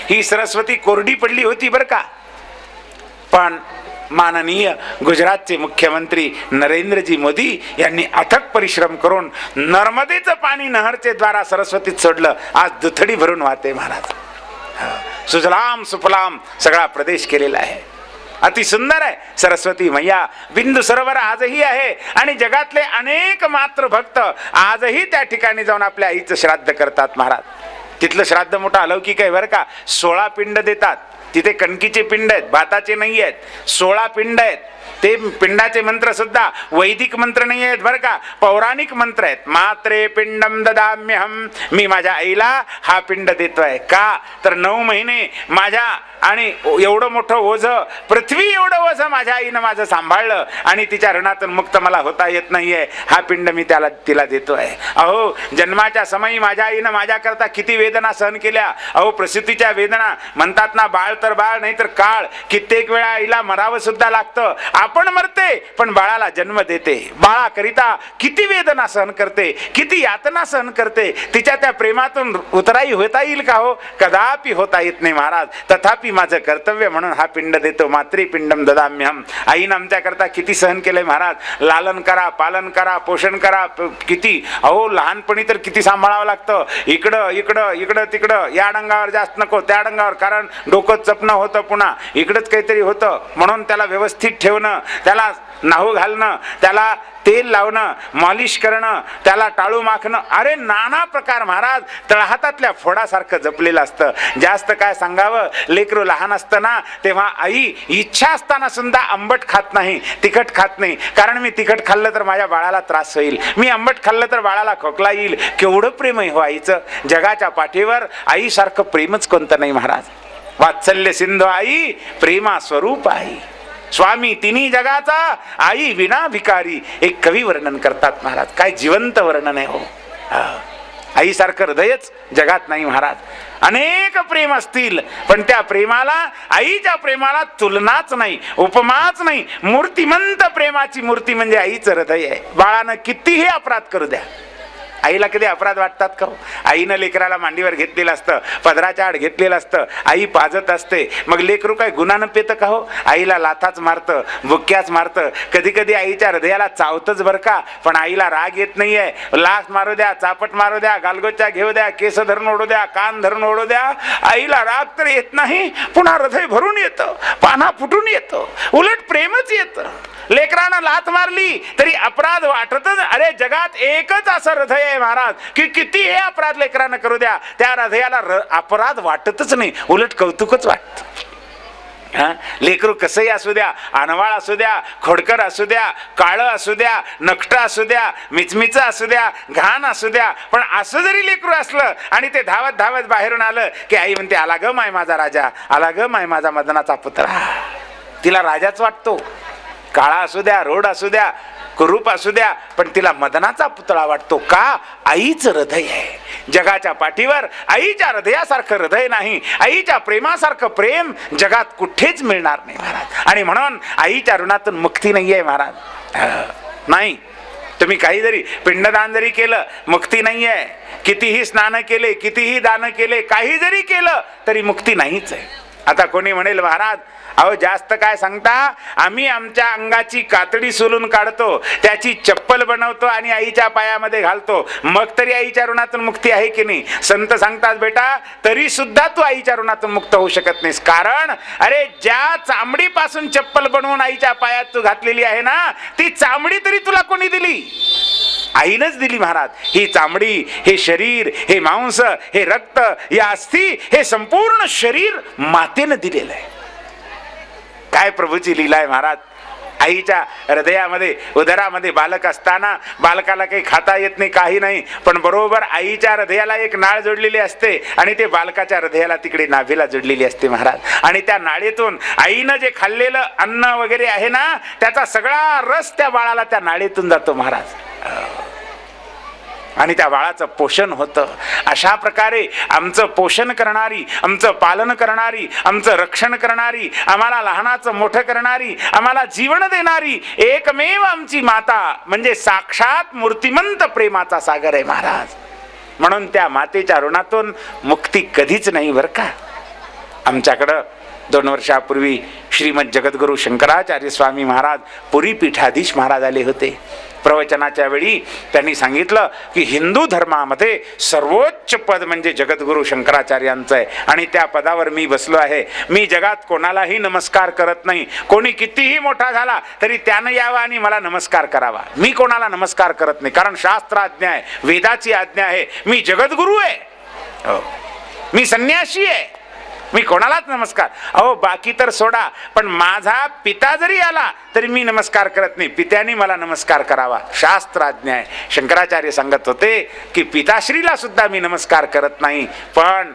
ही सरस्वती कोरडी पडली होती बरं का. पण माननीय गुजरातचे मुख्यमंत्री नरेंद्रजी मोदी यांनी अथक परिश्रम करून नर्मदेचं पाणी नहरचे द्वारा सरस्वतीत सोडलं. आज दुथडी भरून वाहते महाराज. सुजलाम सुफलाम सगळा प्रदेश केलेला आहे. अति सुंदर आहे सरस्वती मैया. बिंदू सरोवर आजही आहे आणि जगातले अनेक मात्र भक्त आजही त्या ठिकाणी जाऊन आपल्या आईचं श्राद्ध करतात महाराज. तिथलं श्राद्ध मोठं अलौकिक आहे बरं का. 16 पिंड देतात. तिथे कणकीचे पिंड आहेत, भाताचे नाही आहेत. 16 पिंड आहेत. ते पिंडाचे मंत्र सुद्धा वैदिक मंत्र नाही आहेत बरं का, पौराणिक मंत्र आहेत. मात्रे पिंडम ददाम्यहम, मी माझ्या आईला हा पिंड देतोय. का तर 9 महिने माझ्या आणि एवढं मोठं ओझ, पृथ्वी एवढं ओझ माझ्या आईनं माझं सांभाळलं आणि तिच्या ऋणातून मुक्त मला होता येत नाहीये. हा पिंड मी तिला देतोय. अहो जन्माच्या समयी माझ्या आईनं माझ्याकरता किती वेदना सहन केल्या. अहो प्रसूतीच्या वेदना म्हणतात ना, बाळ तर बाळ नाही तर काळ. कित्येक वेळा आईला मरावं सुद्धा लागतं. आपण मरते पण बाळाला जन्म देते. बाळाकरिता किती वेदना सहन करते, किती यातना सहन करते. तिच्या त्या प्रेमातून उतराई होता येईल का हो? कदापि होता येत नाही महाराज. तथापि माझं कर्तव्य म्हणून हा पिंड देतो. मात्री पिंडम ददाम्यहम. आईनं आमच्याकरता किती सहन केलंय महाराज. लालन करा, पालन करा, पोषण करा. किती अहो लहानपणी तर किती सांभाळावं लागतं. इकडं इकडं इकडं तिकडं, या डंगावर जास्त नको, त्या डंगावर, कारण डोकं चपणं होतं, पुन्हा इकडंच काहीतरी होतं. म्हणून त्याला व्यवस्थित ठेवणं, त्याला नाहू घालणं, त्याला तेल लावणं, मॉलिश करणं, त्याला टाळू माखणं, अरे नाना प्रकार महाराज. तळहातातल्या फोडासारखं जपलेलं असतं. जास्त काय सांगावं. लेकरू लहान असताना तेव्हा आई इच्छा असताना सुद्धा आंबट खात नाही, तिखट खात नाही. कारण मी तिखट खाल्लं तर माझ्या बाळाला त्रास होईल, मी आंबट खाल्लं तर बाळाला खोकला येईल. केवढं प्रेम आहे हो आईचं. जगाच्या पाठीवर आईसारखं प्रेमच कोणतं नाही महाराज. वात्सल्य सिंधू आई, प्रेमा स्वरूप आई. स्वामी तिन्ही जगाचा, आई विना भिकारी. एक कवी वर्णन करतात महाराज. काय जिवंत वर्णन आहे हो. आईसारखं हृदयच जगात नाही महाराज. अनेक प्रेम असतील पण त्या प्रेमाला, आईच्या प्रेमाला तुलनाच नाही, उपमाच नाही. मूर्तिमंत प्रेमाची मूर्ती म्हणजे आईचं हृदय आहे. बाळानं कितीही अपराध करू द्या, आईला कधी अपराध वाटतात का? आईनं लेकराला मांडीवर घेतलेलं असतं, पदराच्या आड घेतलेलं असतं, आई पाजत असते. मग लेकरू काय गुन्हानं पेतं का हो? आईला लाथाच मारतं, बुक्क्याच मारतं. कधी कधी आईच्या हृदयाला चावतच बरं का, पण आईला राग येत नाहीये. लाथ मारू द्या, चापट मारू द्या, गालगोच्या घेऊ द्या, केस धरून ओढू द्या, कान धरून ओढू द्या, आईला राग तर येत नाही, पुन्हा हृदय भरून येतं, पाना फुटून येतं, उलट प्रेमच येतं. लेकरानं लाथ मारली तरी अपराध वाटतच. अरे जगात एकच असं हृदय आहे महाराज की किती हे अपराध लेकरानं करू द्या, त्या हृदयाला अपराध वाटतच नाही, उलट कौतुकच वाटत. लेकरू कसंही असू द्या, अनवाळ असू द्या, खोडकर असू द्या, काळं असू द्या, नकट असू द्या, मिचमिच असू द्या, घाण असू द्या, पण असं जरी लेकरू असलं आणि ते धावत धावत बाहेरून आलं की आई म्हणते, आला ग माय माझा राजा, आला ग माय माझा मदनाचा पुतळा. तिला राजाच वाटतो. काळा असू द्या, रोड असू द्या, कुरूप असू द्या, पण तिला मदनाचा पुतळा वाटतो. का? आईचं हृदय आहे. जगाच्या पाठीवर आईच्या हृदयासारखं हृदय नाही, आईच्या प्रेमासारखं प्रेम जगात कुठेच मिळणार नाही महाराज. आणि म्हणून आईच्या ऋणातून मुक्ती नाही आहे महाराज. नाही, तुम्ही काही जरी पिंडदान जरी केलं, मुक्ती नाही आहे. कितीही स्नान केले, कितीही दान केले, काही जरी केलं तरी मुक्ती नाहीच आहे. आता कोणी म्हणेल, महाराज अहो जास्त काय सांगता, आम्ही आमच्या अंगाची कातडी सोलून काढतो, त्याची चप्पल बनवतो आणि आईच्या पायामध्ये घालतो, मग तरी आईच्या ऋणातून मुक्ती आहे की नाही? संत सांगतात, बेटा तरी सुद्धा तू आईच्या ऋणातून मुक्त होऊ शकत नाहीस. कारण अरे ज्या चामडीपासून चप्पल बनवून आईच्या पायात तू घातलेली आहे ना, ती चामडी तरी तुला कोणी दिली? आईनच दिली महाराज. ही चामडी, हे शरीर, हे मांस, हे रक्त, या अस्थी, हे संपूर्ण शरीर मातेनं दिलेलं आहे. काय प्रभूची लीला आहे महाराज. आईच्या हृदयामध्ये, उदरामध्ये बालक असताना बालकाला काही खाता येत नाही, काही नाही, पण बरोबर आईच्या हृदयाला एक नाळ जोडलेली असते आणि ते बालकाच्या हृदयाला तिकडे नाभीला जोडलेली असते महाराज. आणि त्या नाळीतून आईनं जे खाल्लेलं अन्न वगैरे आहे ना, त्याचा सगळा रस त्या बाळाला त्या नाळीतून जातो महाराज. आणि त्या बाळाचं पोषण होतं. अशा प्रकारे आमचं पोषण करणारी, आमचं पालन करणारी, आमचं रक्षण करणारी, आम्हाला लहानाचं मोठं करणारी, आम्हाला जीवन देणारी एकमेव आमची माता म्हणजे साक्षात मूर्तिमंत प्रेमाचा सागर आहे महाराज. म्हणून त्या मातेच्या ऋणातून मुक्ती कधीच नाही बरं का. आमच्याकडं 2 वर्षापूर्वी श्रीमद जगद्गुरु शंकराचार्य स्वामी महाराज पुरी पीठाधीश महाराज आले होते. प्रवचनाच्या वेळी त्यांनी सांगितलं की हिंदू धर्मामध्ये सर्वोच्च पद म्हणजे जगद्गुरु शंकराचार्यांचं आहे आणि त्या पदावर मी बसलो आहे. मी जगात कोणालाही नमस्कार करत नाही. कोणी कितीही मोठा झाला तरी त्यानं यावं आणि मला नमस्कार करावा. मी कोणाला नमस्कार करत नाही, कारण शास्त्र आज्ञा आहे, वेदाची आज्ञा आहे. मी जगद्गुरु आहे, हो, मी संन्यासी आहे, मी कोणालाच नमस्कार. अहो बाकी तर सोडा, पण माझा पिता जरी आला तरी मी नमस्कार करत नाही. पित्याने मला नमस्कार करावा, शास्त्र आज्ञा आहे. शंकराचार्य सांगत होते की पिताश्रीला सुद्धा मी नमस्कार करत नाही, पण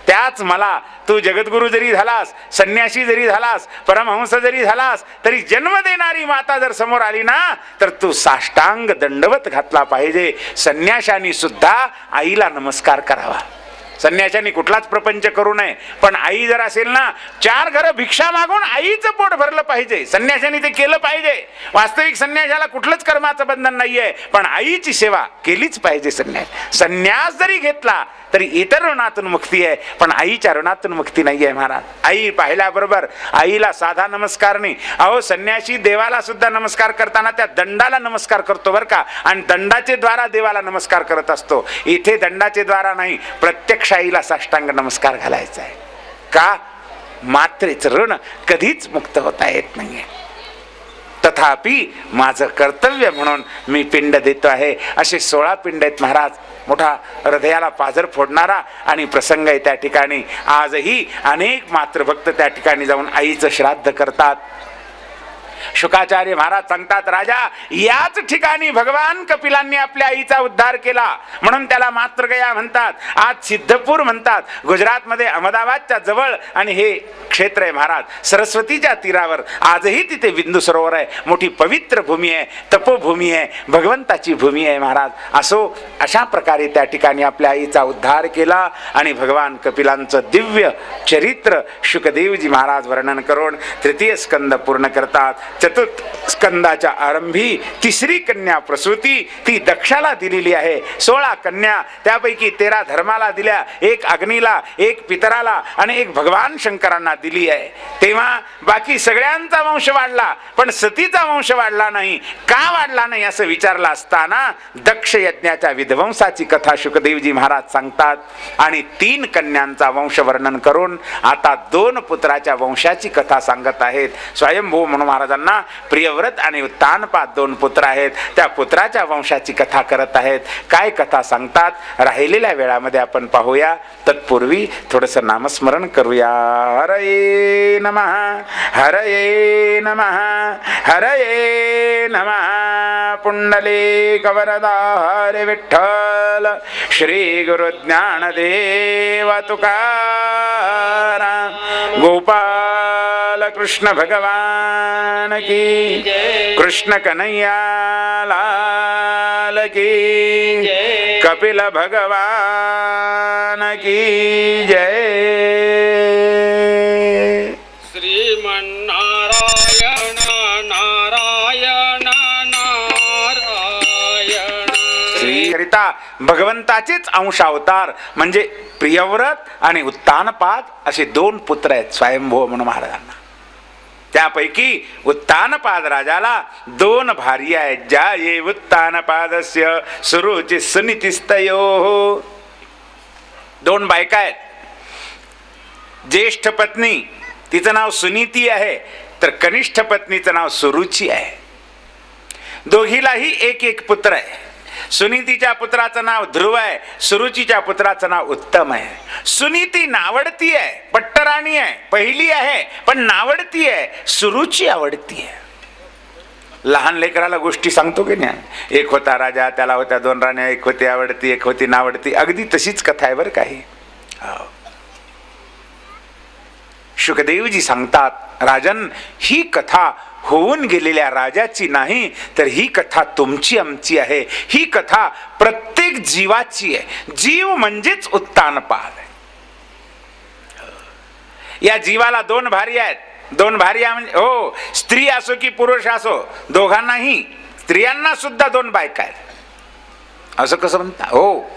त्याच मला तू जगद्गुरु जरी झालास, संन्यासी जरी झालास, परमहंस जरी झालास, तरी जन्म देणारी माता जर समोर आली ना तर तू साष्टांग दंडवत घातला पाहिजे. संन्याशानी सुद्धा आईला नमस्कार करावा. संन्याशांनी कुठलाच प्रपंच करू नये, पण आई जर असेल ना, 4 घरं भिक्षा मागून आईचं पोट भरलं पाहिजे. संन्याशांनी ते केलं पाहिजे. वास्तविक संन्याशाला कुठलंच कर्माचं बंधन नाहीये, पण आईची सेवा केलीच पाहिजे. संन्यास जरी घेतला तरी इतर ऋणातून मुक्ती आहे, पण आईच्या ऋणातून मुक्ती नाही आहे महाराज. आई पाहिल्याबरोबर आईला साधा नमस्कार नाही. अहो संन्यासी देवाला सुद्धा नमस्कार करताना त्या दंडाला नमस्कार करतो बरं का, आणि दंडाचे द्वारा देवाला नमस्कार करत असतो. इथे दंडाचे द्वारा नाही, प्रत्यक्ष आईला साष्टांग नमस्कार घालायचा आहे. का? मात्रेचं ऋण कधीच मुक्त होता येत नाहीये. तथापि माझं कर्तव्य म्हणून मी पिंड देतो आहे. असे 16 पिंड आहेत महाराज. मोठा हृदयाला पाझर फोडणारा आणि प्रसंग आहे त्या ठिकाणी. आजही अनेक मातृभक्त त्या ठिकाणी जाऊन आईचं श्राद्ध करतात. शुकाचार्य महाराज सांगतात, राजा याच ठिकाणी भगवान कपिलांनी आपल्या आईचा उद्धार केला, म्हणून त्याला मातृगया म्हणतात. आज सिद्धपूर म्हणतात. गुजरातमध्ये अहमदाबादच्या जवळ आणि हे क्षेत्र आहे महाराज, सरस्वतीच्या तीरावर. आजही तिथे बिंदू सरोवर आहे. मोठी पवित्र भूमी आहे, तपोभूमी आहे, भगवंताची भूमी आहे महाराज. असो, अशा प्रकारे त्या ठिकाणी आपल्या आईचा उद्धार केला आणि भगवान कपिलांचं दिव्य चरित्र शुकदेवजी महाराज वर्णन करून 3य स्कंद पूर्ण करतात. 4th स्कंदाच्या आरंभी 3री कन्या प्रसूती ती दक्षाला दिलेली आहे. 16 कन्या, त्यापैकी 13 धर्माला दिल्या, 1 अग्नीला, 1 पितराला आणि 1 भगवान शंकरांना दिली आहे. तेव्हा बाकी सगळ्यांचा वंश वाढला, पण सतीचा वंश वाढला नाही. का वाढला नाही असं विचारलं असताना दक्ष यज्ञाच्या विध्वंसाची कथा शुकदेवजी महाराज सांगतात आणि 3 कन्यांचा वंश वर्णन करून आता 2 पुत्राच्या वंशाची कथा सांगत आहेत. स्वयंभू म्हणून महाराजांना प्रियव्रत आणि उत्तानपाद 2 पुत्र आहेत. त्या पुत्राच्या वंशाची कथा करत आहेत. काय कथा सांगतात राहिलेल्या वेळामध्ये आपण पाहूया. तत्पूर्वी थोडंसं नामस्मरण करूया. हरये नमः, हरये नमः, हरये नमः. पुंडलीक वरदा हरे विठ्ठल, श्री गुरु ज्ञानदेव तुकाराम, गोपाल कृष्ण भगवान की, कृष्ण कन्हैया लाल की, कपिल भगवान की जय. श्रीमन्नारायण नारायण नारायण. श्रीकरिता भगवंताचेच अंश अवतार म्हणजे प्रियव्रत आणि उत्तानपाद असे 2 पुत्र आहेत स्वयंभू म्हणून महाराजांना. त्यापैकी उत्तानपाद राजाला 2 भार्या आहेत. ज्या ये उत्तानपादस्य सुरुची सुनीतिस्तयो. 2 बायका आहेत. ज्येष्ठ पत्नी तिचं नाव सुनीती आहे, तर कनिष्ठ पत्नीचं नाव सुरुची आहे. दोघीलाही 1 पुत्र आहे. सुनीतीच्या पुत्राचं नाव ध्रुव आहे, सुरुचीच्या पुत्राचं नाव उत्तम आहे. सुनीती नावडती आहे, पट्टराणी आहे, पहिली आहे, पण नावडती आहे. सुरुची आवडती आहे. लहान लेकराला गोष्टी सांगतो की नाही, 1 होता राजा, त्याला होत्या 2 राण्या, 1 होती आवडती, 1 होती नावडती. अगदी तशीच कथा आहे बरं काही. शुकदेवजी सांगतात, राजन ही कथा होऊन गेलेल्या राजाची नाही, तर ही कथा तुमची आमची आहे. ही कथा प्रत्येक जीवाची आहे. जीव म्हणजेच उत्तानपाद आहे. या जीवाला 2 भार्या आहेत. 2 भार्या म्हणजे हो, स्त्री असो की पुरुष असो, दोघांनाही, स्त्रियांना सुद्धा 2 बायका आहेत. असं कसं म्हणता? हो,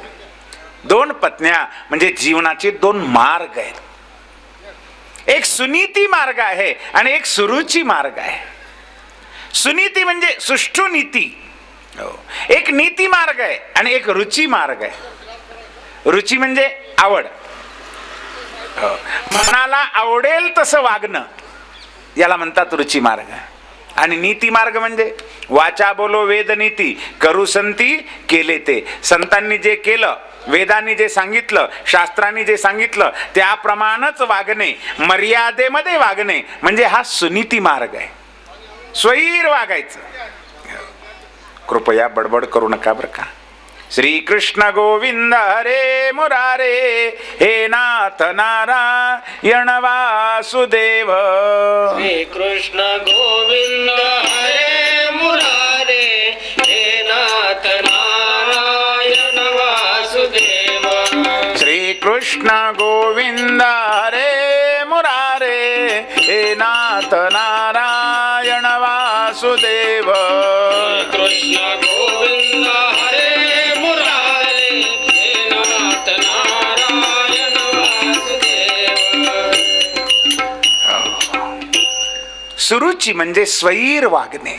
2 पत्न्या म्हणजे जीवनाचे 2 मार्ग आहेत. एक सुनीती मार्ग आहे आणि एक सुरुची मार्ग आहे. सुनीती म्हणजे सुष्ठू नीती, एक नीती मार्ग आहे आणि एक रुची मार्ग आहे. रुची म्हणजे आवड, मनाला आवडेल तसं वागणं, याला म्हणतात रुची मार्ग. आणि नीती मार्ग म्हणजे वाचा बोलो वेद नीती, करू संती केले ते. संतांनी जे केलं, वेदांनी जे सांगितलं, शास्त्रांनी जे सांगितलं त्याप्रमाणेच वागणे, मर्यादेमध्ये वागणे म्हणजे हा सुनीती मार्ग आहे. स्वैर वागायचं. कृपया बडबड करू नका बरं का. श्री कृष्ण गोविंद हरे मुरारे, हे नाथ नारायण वासुदेव. श्री कृष्ण गोविंद हरे मुरारे, हे नाथ नारायण वासुदेव. श्री कृष्ण गोविंद हरे मुरारे, हे नाथ नारायण वासुदेव. कृष्ण गोविंद हरे मुरारे, हे नाथ नारायण वासुदेव. सुरुची म्हणजे स्वैर वागणे,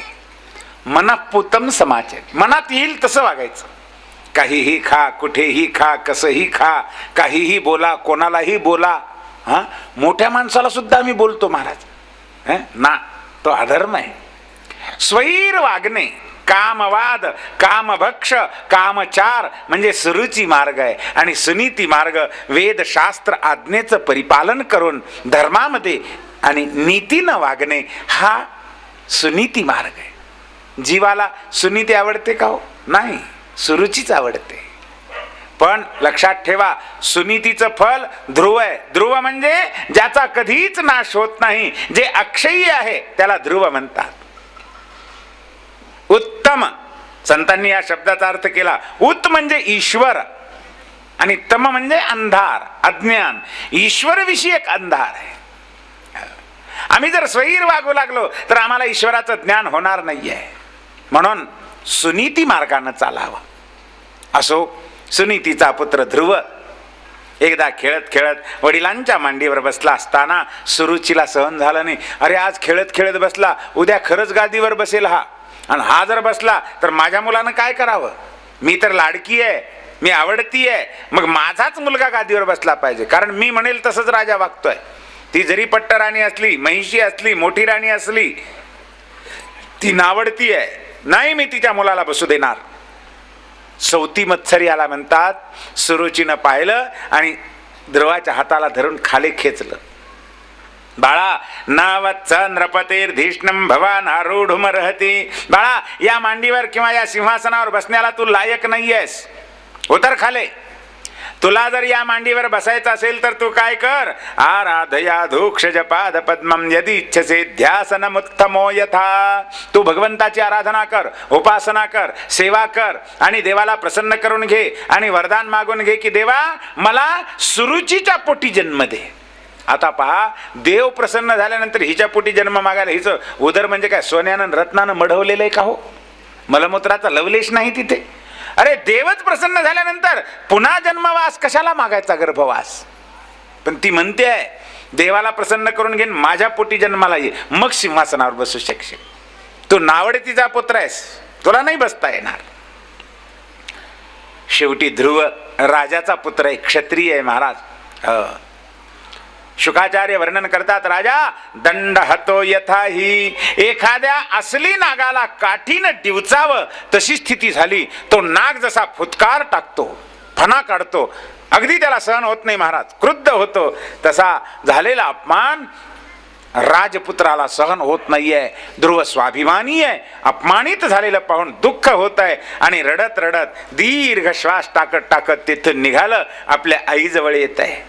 मनःपूतम समाचार, मनात येईल तसं वागायचं. काहीही खा, कुठेही खा, कसंही खा, काहीही बोला, कोणालाही बोला. हा, मोठ्या माणसाला सुद्धा आम्ही बोलतो महाराज ना, तो अधर्म आहे. स्वैर वागणे, कामवाद, कामभक्ष, कामचार म्हणजे सुरुची मार्ग आहे. आणि सुनीती मार्ग वेद शास्त्र आज्ञेचं परिपालन करून धर्मामध्ये आणि नीतीनं वागणे हा सुनीती मार्ग आहे. जीवाला सुनीती आवडते का हो? नाही, सुरुचीच आवडते. पण लक्षात ठेवा, सुनीतीचं फल ध्रुव आहे. ध्रुव म्हणजे ज्याचा कधीच नाश होत नाही, जे अक्षयी आहे त्याला ध्रुव म्हणतात. उत्तम, संतांनी या शब्दाचा अर्थ केला. उत म्हणजे ईश्वर आणि तम म्हणजे अंधार, अज्ञान. ईश्वर विषयक अंधार आहे. आम्ही जर स्वैर वागू लागलो तर आम्हाला ईश्वराचं ज्ञान होणार नाहीये. म्हणून सुनीती मार्गाने चालावं. असो, सुनीतीचा पुत्र ध्रुव एकदा खेळत खेळत वडिलांच्या मांडीवर बसला असताना सुरुचीला सहन झालं नाही. अरे, आज खेळत खेळत बसला, उद्या खरंच गादीवर बसेल हा, आणि हा जर बसला तर माझ्या मुलानं काय करावं? मी तर लाडकी आहे, मी आवडती आहे, मग माझाच मुलगा गादीवर बसला पाहिजे, कारण मी म्हणेल तसंच राजा वागतोय. ती जरी पट्ट राणी असली, महिषी असली, मोठी राणी असली, ती नावडती आहे, नाही मी तिच्या मुलाला बसू देणार. सौती मत्सर याला म्हणतात. सुरुचीनं पाहिलं आणि ध्रुवाच्या हाताला धरून खाली खेचलं. बाळा, नावत्स नृपतेर्धिष्णम भवान आरूढुमर्हति. बाळा, या मांडीवर किंवा या सिंहासनावर बसण्याला तू लायक नाहीयेस, उतर खाले. तुला जर या मांडीवर बसायचं असेल तर तू काय कर, आराधया धूक्षज पाद पद्मम यदि इच्छसे ध्यासनमुत्तमो यथा. तू भगवंताची आराधना कर, उपासना कर, सेवा कर आणि देवाला प्रसन्न करून घे आणि वरदान मागून घे की देवा मला सुरुचीच्या पोटी जन्म दे. आता पहा, देव प्रसन्न झाल्यानंतर हिच्या पोटी जन्म मागायला हिचं उदर म्हणजे काय सोन्यानं रत्नानं मढवलेलं आहे का हो? मलमूत्राचा लवलेश नाही तिथे. अरे, देवच प्रसन्न झाल्यानंतर पुन्हा जन्मवास कशाला मागायचा, गर्भवास? पण ती म्हणते आहे देवाला प्रसन्न करून घेऊन माझ्या पोटी जन्माला ये, मग सिंहासनावर बसू शकशील. तू नावडतीचा पुत्र आहेस, तुला नाही बसता येणार. शेवटी ध्रुव राजाचा पुत्र आहे, क्षत्रिय आहे महाराज. शुकाचार्य वर्णन करतात, राजा दंड हतो यथा ही. एखाद्या असली नागाला काठीनं डिवचावं तशी स्थिती झाली. तो नाग जसा फुतकार टाकतो, फणा काढतो, अगदी त्याला सहन होत नाही महाराज, क्रुद्ध होतो. तसा झालेला अपमान राजपुत्राला सहन होत नाहीये. ध्रुव स्वाभिमानी आहे, अपमानित झालेलं पाहून दुःख होत आहे आणि रडत रडत दीर्घ श्वास टाकत टाकत तिथून निघालं, आपल्या आईजवळ येत आहे.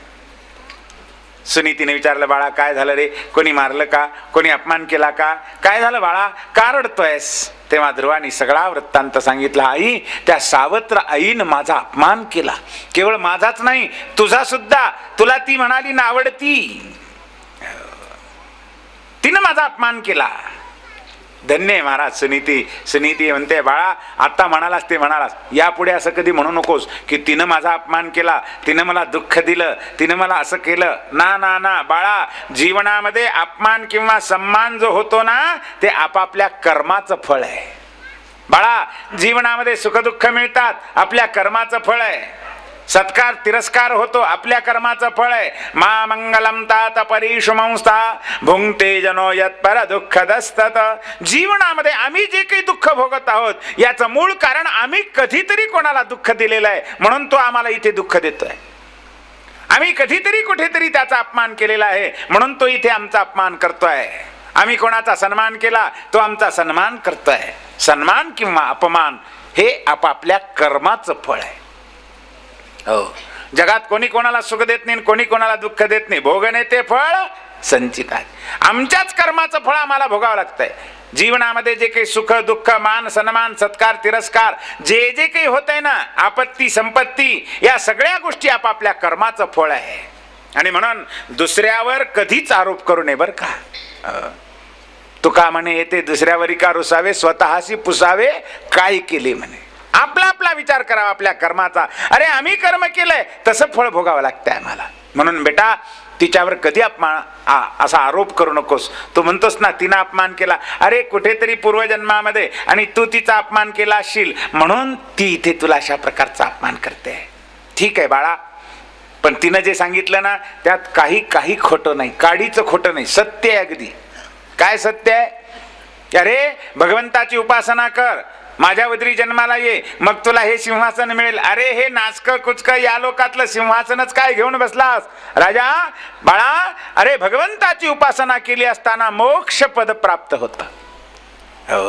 सुनीतीने विचारलं, बाळा काय झालं रे? कोणी मारलं का? कोणी अपमान केला का? काय झालं बाळा, का रडतोयस? तेव्हा ध्रुवानी सगळा वृत्तांत सांगितला. आई, त्या सावत्र आईनं माझा अपमान केला, केवळ माझाच नाही तुझा सुद्धा. तुला ती म्हणाली नावडती, तिनं माझा अपमान केला. धन्य आहे महाराज. सुनीती म्हणते, बाळा आता म्हणालास ते म्हणालास, यापुढे असं कधी म्हणू नकोस की तिनं माझा अपमान केला, तिनं मला दुःख दिलं, तिनं मला असं केलं. ना बाळा, जीवनामध्ये अपमान किंवा सम्मान जो होतो ना, ते आपापल्या कर्माचं फळ आहे. बाळा, जीवनामध्ये सुखदुःख मिळतात, आपल्या कर्माचं फळ आहे. सत्कार तिरस्कार होतो, आपल्या कर्माचं फळ आहे. मा मंगलम तात परिशुमंस्था भुंक्ते जनो यत्पर दुःखदस्तत. जीवनामध्ये आम्ही जे काही दुःख भोगत आहोत, याचं मूळ कारण आम्ही कधीतरी कोणाला दुःख दिलेलं आहे, म्हणून तो आम्हाला इथे दुःख देतोय. आम्ही कधीतरी कुठेतरी त्याचा अपमान केलेला आहे, म्हणून तो इथे आमचा अपमान करतोय. आम्ही कोणाचा सन्मान केला, तो आमचा सन्मान करतोय. सन्मान किंवा अपमान हे आपापल्या कर्माचं फळ आहे. हो, जगात कोणी कोणाला सुख देत नाही, कोणी कोणाला दुःख देत नाही. भोगणे ते फळ संचित आहे. आमच्याच कर्माचं फळ आम्हाला भोगावं लागतंय. जीवनामध्ये जे काही सुख दुःख मान सन्मान सत्कार तिरस्कार जे जे काही होत आहे ना, आपत्ती संपत्ती, या सगळ्या गोष्टी आपापल्या कर्माचं फळ आहे. आणि म्हणून दुसऱ्यावर कधीच आरोप करू नये बरं का. तुका म्हणे येते दुसऱ्यावरी का रुसावे, स्वतःशी पुसावे काय केले म्हणे. आपला आपला विचार करावा आपल्या कर्माचा. अरे आम्ही कर्म केलंय, तसं फळ भोगावं लागतंय आम्हाला. म्हणून बेटा, तिच्यावर कधी असा आरोप करू नकोस. तू म्हणतोस ना तिनं अपमान केला, अरे कुठेतरी पूर्वजन्मामध्ये आणि तू तिचा अपमान केला असशील, म्हणून ती इथे तुला अशा प्रकारचा अपमान करते. ठीक आहे बाळा, पण तिनं जे सांगितलं ना, त्यात काही खोटं नाही, काडीचं खोटं नाही, सत्य आहे अगदी. काय सत्य आहे? अरे भगवंताची उपासना कर, माझ्या उदरी जन्माला ये, मग तुला हे सिंहासन मिळेल. अरे हे नाचक कुचक या लोकातलं सिंहासनच काय घेऊन बसलास राजा? बाळा, अरे भगवंताची उपासना केली असताना मोक्ष पद प्राप्त होतं.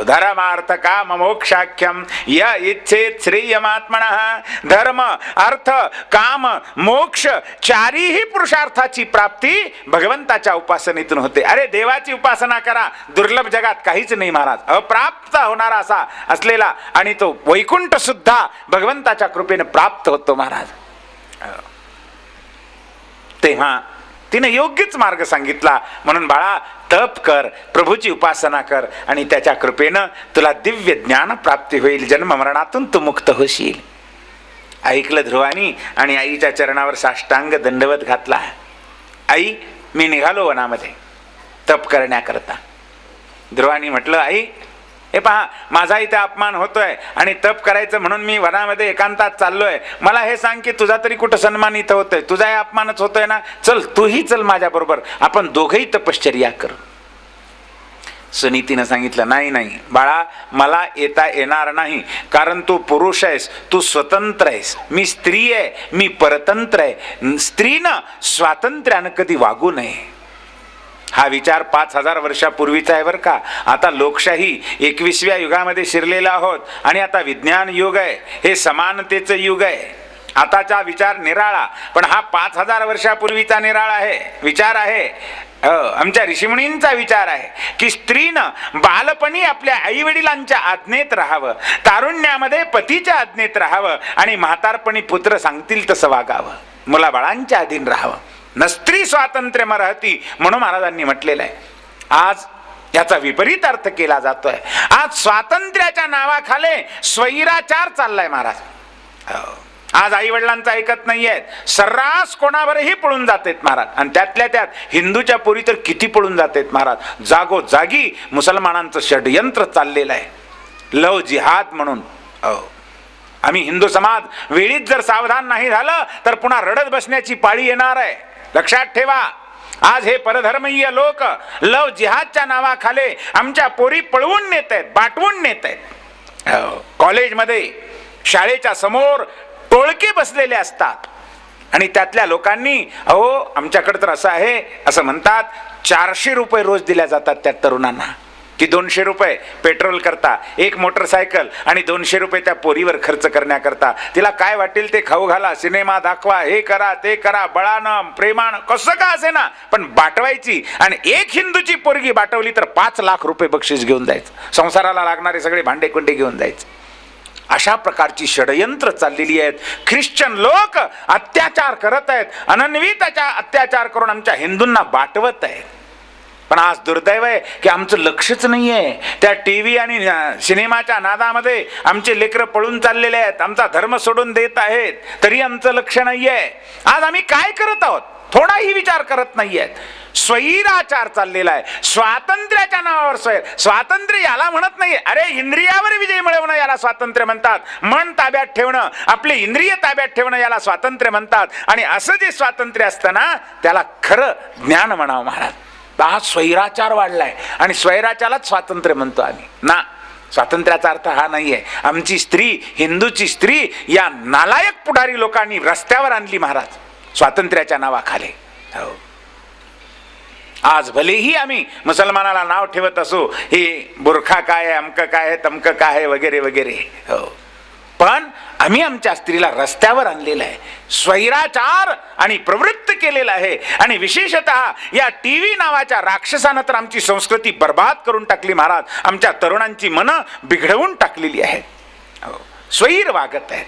धर्मार्थ काम मोक्षाख्यम य इच्छेत श्रेयमात्मनः. धर्म अर्थ काम मोक्ष चारीही पुरुषार्थाची प्राप्ती भगवंताच्या उपासनेतून होते. अरे देवाची उपासना करा, दुर्लभ जगात काहीच नाही महाराज. अप्राप्त होणारा असा असलेला आणि तो वैकुंठ सुद्धा भगवंताच्या कृपेने प्राप्त होतो महाराज. तेव्हा तिने योग्यच मार्ग सांगितला. म्हणून बाळा, तप कर, प्रभूची उपासना कर, आणि त्याच्या कृपेनं तुला दिव्य ज्ञान प्राप्ती होईल. जन्म मरणातून तू मुक्त होशील. ऐकलं ध्रुवानी आणि आईच्या चरणावर साष्टांग दंडवत घातला. आई, मी निघालो वनामध्ये तप करण्याकरता. ध्रुवानी म्हटलं, आई हे पहा, माझा इथे अपमान होतोय आणि तप करायचं म्हणून मी वनामध्ये एकांतात चाललोय. मला हे सांग की तुझा तरी कुठं सन्मान इथं होतोय? तुझा अपमानच होतोय ना. चल तूही चल माझ्या बरोबर, आपण दोघेही तपश्चर्या करू. सुनीतीनं सांगितलं, नाही बाळा, मला येता येणार नाही, कारण तू पुरुष आहेस, तू स्वतंत्र आहेस, मी स्त्री आहे, मी परतंत्र आहे. स्त्रीनं स्वातंत्र्यानं कधी वागू नये. हा विचार 5000 वर्षापूर्वीचा आहे बरं का. आता लोकशाही 21व्या युगामध्ये शिरलेला आहोत आणि आता विज्ञान युग आहे, हे समानतेचं युग आहे. आताचा विचार निराळा, पण हा 5000 वर्षापूर्वीचा निराळा आहे, विचार आहे. आमच्या ऋषीमुनींचा विचार आहे की स्त्रीनं बालपणी आपल्या आई वडिलांच्या आज्ञेत राहावं, तारुण्यामध्ये पतीच्या आज्ञेत राहावं आणि म्हातारपणी पुत्र सांगतील तसं वागावं, मुलाबाळांच्या अधीन राहावं. न स्त्री स्वातंत्र्य मराठी म्हणून महाराजांनी म्हटलेलं आहे. आज याचा विपरीत अर्थ केला जातोय. आज स्वातंत्र्याच्या नावाखाली स्वैराचार चाललाय महाराज. आज आई वडिलांचं ऐकत नाहीयेत, सर्रास कोणावरही पळून जातेत महाराज. आणि त्यातल्या त्यात हिंदूच्या पोरी तर किती पळून जातेत महाराज. जागोजागी मुसलमानांचं षड्यंत्र चाललेलं आहे, लव जिहाद म्हणून. आम्ही हिंदू समाज वेळीच जर सावधान नाही झालं तर पुन्हा रडत बसण्याची पाळी येणार आहे, लक्षात ठेवा. आज हे परधर्मीय लोक लव जिहादच्या नावाखाली आमच्या पोरी पळवून नेत आहेत, बाटवून नेत आहेत. कॉलेजमध्ये शाळेच्या समोर टोळके बसलेले असतात आणि त्यातल्या लोकांनी, अहो आमच्याकडे तर असं आहे असं म्हणतात, 400 रुपये रोज दिल्या जातात त्या तरुणांना, की 200 रुपये पेट्रोल करता, एक मोटरसायकल आणि 200 रुपये त्या पोरीवर खर्च करण्याकरता. तिला काय वाटेल ते खाऊ घाला, सिनेमा दाखवा, हे करा ते करा, बळानं प्रेमानं कसं का असे ना, पण बाटवायची. आणि एक हिंदूची पोरगी बाटवली तर 5 लाख रुपये बक्षीस घेऊन जायचं, संसाराला लागणारे सगळे भांडे कुंडे घेऊन जायचे. अशा प्रकारची षडयंत्र चाललेली आहेत. ख्रिश्चन लोक अत्याचार करत आहेत, अनन्विताचा अत्याचार करून आमच्या हिंदूंना बाटवत आहेत. पण आज दुर्दैव आहे की आमचं लक्षच नाहीये. त्या टीव्ही आणि सिनेमाच्या नादामध्ये आमचे लेकरं पळून चाललेले आहेत, आमचा धर्म सोडून देत आहेत, तरी आमचं लक्ष नाहीये. आज आम्ही काय करत आहोत थोडाही विचार करत नाहीयेत. स्वैराचार चाललेला आहे. स्वातंत्र्याच्या नावावर स्वातंत्र्य याला म्हणत नाही. अरे इंद्रियावर विजय मिळवणं याला स्वातंत्र्य म्हणतात. मन ताब्यात ठेवणं, आपले इंद्रिय ताब्यात ठेवणं याला स्वातंत्र्य म्हणतात. आणि असं जे स्वातंत्र्य असतं ना त्याला खरं ज्ञान म्हणावं महाराज. हा स्वैराचार वाढलाय आणि स्वैराचारालाच स्वातंत्र्य म्हणतो आम्ही ना. स्वातंत्र्याचा अर्थ हा नाहीये. आमची स्त्री, हिंदूची स्त्री या नालायक पुढारी लोकांनी रस्त्यावर आणली महाराज स्वातंत्र्याच्या नावाखाली. हो, आज भलेही आम्ही मुसलमानाला नाव ठेवत असो हे बुरखा काय आहे, अमक काय आहे, तमक काय आहे वगैरे वगैरे, हो, पण आम्ही आमच्या स्त्रीला रस्त्यावर आणलेला आहे, स्वैराचार आणि प्रवृत्त केलेला आहे. आणि विशेषतः या टीव्ही नावाच्या राक्षसानं तर आमची संस्कृती बर्बाद करून टाकली महाराज. आमच्या तरुणांची मनं बिघडवून टाकलेली आहे. स्वैर वागत आहे.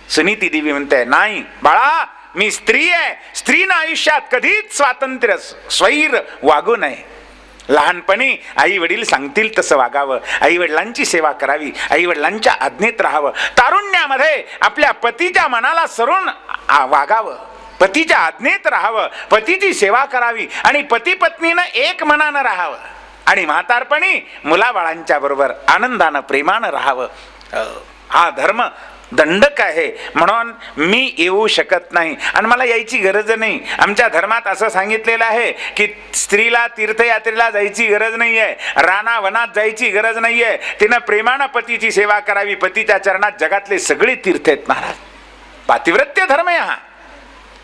सुनीती देवी म्हणते नाही बाळा, मी स्त्री आहे. स्त्रीनं आयुष्यात कधीच स्वातंत्र्य स्वैर वागू नये. लहानपणी आई वडील सांगतील तसं वागावं, आई वडिलांची सेवा करावी, आई वडिलांच्या आज्ञेत राहावं. तारुण्यामध्ये आपल्या पतीच्या मनाला सरून वागावं, पतीच्या आज्ञेत राहावं, पतीची सेवा करावी आणि पती पत्नीनं एक मनानं राहावं. आणि म्हातारपणी मुलाबाळांच्या बरोबर आनंदानं प्रेमानं राहावं. हा धर्म दंडक आहे. म्हणून मी येऊ शकत नाही आणि मला यायची गरज नाही. आमच्या धर्मात असं सांगितलेलं आहे की स्त्रीला तीर्थयात्रेला जायची गरज नाहीये, राना वनात जायची गरज नाहीये. तिनं प्रेमानं पतीची सेवा करावी. पतीच्या चरणात जगातले सगळे तीर्थ आहेत महाराज. पातिव्रत्य धर्म आहे हा.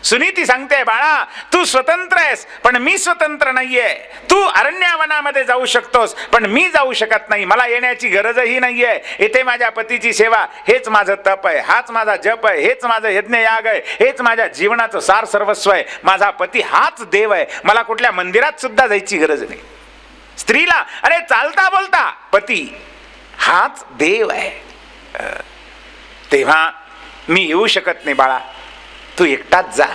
सुनीती सांगते बाळा, तू स्वतंत्र आहेस पण मी स्वतंत्र नाहीये. तू अरण्यावनामध्ये जाऊ शकतोस पण मी जाऊ शकत नाही. मला येण्याची गरजही नाहीये. इथे माझ्या पतीची सेवा, हेच माझं तप आहे, हाच माझा जप आहे, हेच माझं यज्ञयाग आहे, हेच माझ्या जीवनाचं सार सर्वस्व आहे. माझा पती हाच देव आहे. मला कुठल्या मंदिरात सुद्धा जायची गरज नाही. स्त्रीला अरे चालता बोलता पती हाच देव आहे. तेव्हा मी येऊ शकत नाही बाळा, तू एकटाच जा.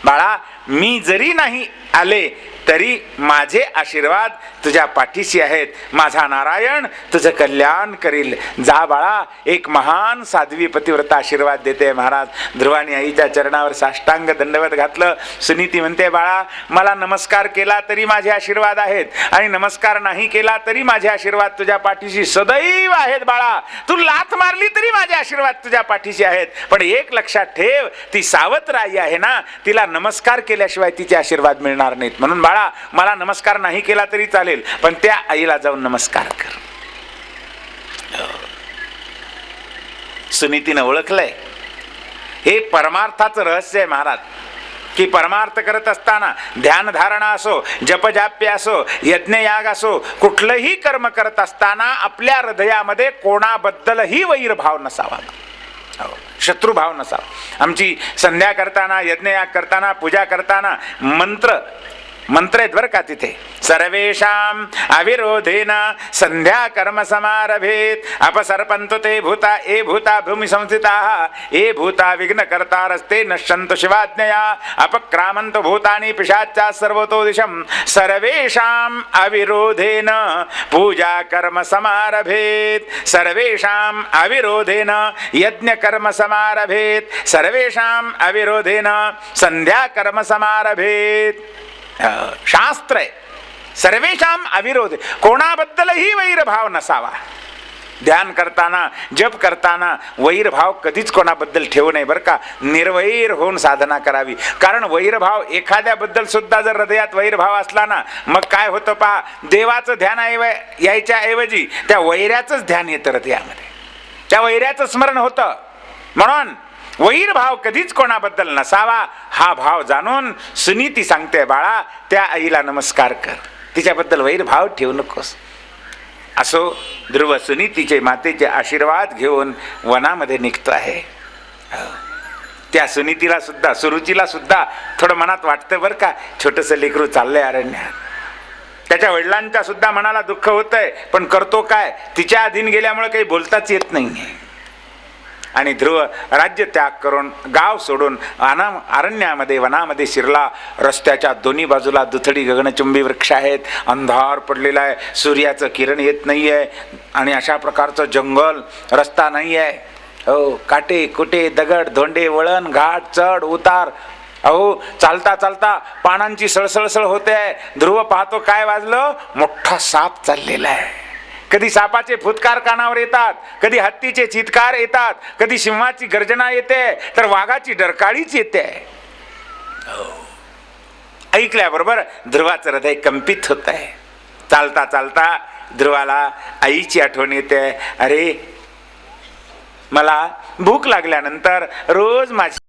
बाळा, मी जरी नाही आले तरी माझे आशीर्वाद तुझ्या पाठीशी आहेत. माझा नारायण तुझं कल्याण करील. जा बाळा. एक महान साध्वी पतिव्रता आशीर्वाद देते महाराज. ध्रुवानी आईच्या चरणावर साष्टांग दंडवत घातलं. सुनीती म्हणते बाळा, मला नमस्कार केला तरी माझे आशीर्वाद आहेत आणि नमस्कार नाही केला तरी माझे आशीर्वाद तुझ्या पाठीशी सदैव आहेत. बाळा, तू लाथ मारली तरी माझे आशीर्वाद तुझ्या पाठीशी आहेत. पण एक लक्षात ठेव, ती सावत्र आई आहे ना, तिला नमस्कार केल्याशिवाय तिचे आशीर्वाद मिळणार नाहीत. म्हणून बाळा, मला नमस्कार नाही केला तरी चालेल पण त्या आईला जाऊन नमस्कार कर. सुनीतीनं ओळखलंय हे परमार्थाचं रहस्य आहे महाराज, की परमार्थ करत असताना ध्यानधारणा असो, जपजाप्य असो, यज्ञयाग असो, कुठलंही कर्म करत असताना आपल्या हृदयामध्ये कोणाबद्दलही वैरभाव नसावा, शत्रुभाव नसावा. आमची संध्या करताना, यज्ञयाग करताना, पूजा करताना मंत्र आहेत बरं का तिथे. सर्वेषां अविरोधेन संध्या कर्म समारभेत अपसर्पंतु ते भूता ए भूता भूमि संस्थिताः ए भूता विघ्न कर्तारस्ते नश्यन्तु शिवाज्ञया अपक्रामन्तु भूतानि पिशाच्चा सर्वतो दिशं. सर्वेषां अविरोधेन पूजा कर्म समारभेत, सर्वेषां अविरोधेन यज्ञ कर्म समारभेत, सर्वेषां अविरोधेन संध्या कर्म समारभेत. शास्त्र आहे सर्वेषाम अविरोध, कोणाबद्दलही वैरभाव नसावा. ध्यान करताना, जप करताना वैरभाव कधीच कोणाबद्दल ठेवू नये बरं का. निर्वैर होऊन साधना करावी. कारण वैरभाव एखाद्याबद्दल सुद्धा जर हृदयात वैरभाव असला ना, मग काय होतं पहा, देवाचं ध्यान यायच्या ऐवजी त्या वैऱ्याचंच ध्यान येतं हृदयामध्ये, त्या वैऱ्याचं स्मरण होतं. म्हणून वैरभाव कधीच कोणाबद्दल नसावा. हा भाव जाणून सुनीती सांगते बाळा, त्या आईला नमस्कार कर, तिच्याबद्दल वैरभाव ठेवू नकोस. असो ध्रुव सुनीतीचे मातेचे आशीर्वाद घेऊन वनामध्ये निघतो आहे. त्या सुनीतीला सुद्धा, सुरुचीला सुद्धा थोडं मनात वाटतं बरं का, छोटंसं लेकरू चाललंय अरण्यात. त्याच्या वडिलांच्या सुद्धा मनाला दुःख होतंय, पण करतो काय, तिच्या अधीन गेल्यामुळे काही बोलताच येत नाही. आणि ध्रुव राज्य त्याग करून गाव सोडून अरण्यामध्ये वनामध्ये शिरला. रस्त्याच्या दोन्ही बाजूला दुथडी गगनचुंबी वृक्ष आहेत, अंधार पडलेला आहे, सूर्याचं किरण येत नाही आहे आणि अशा प्रकारचं जंगल, रस्ता नाही आहे. हो, काटे कुटे दगड धोंडे वळण घाट चढ उतार. अहो, चालता चालता पानांची सळसळसळ होते. ध्रुव पाहतो, काय वाजलं? मोठा साप चाललेला आहे. कधी सापाचे फुतकार कानावर येतात, कधी हत्तीचे चित्कार येतात, कधी सिंहाची गर्जना येते, तर वाघाची डरकाळीच येते. ऐकल्याबरोबर ध्रुवाचं हृदय कंपित होत आहे. चालता चालता ध्रुवाला आईची आठवण येते. अरे, मला भूक लागल्यानंतर रोज माझी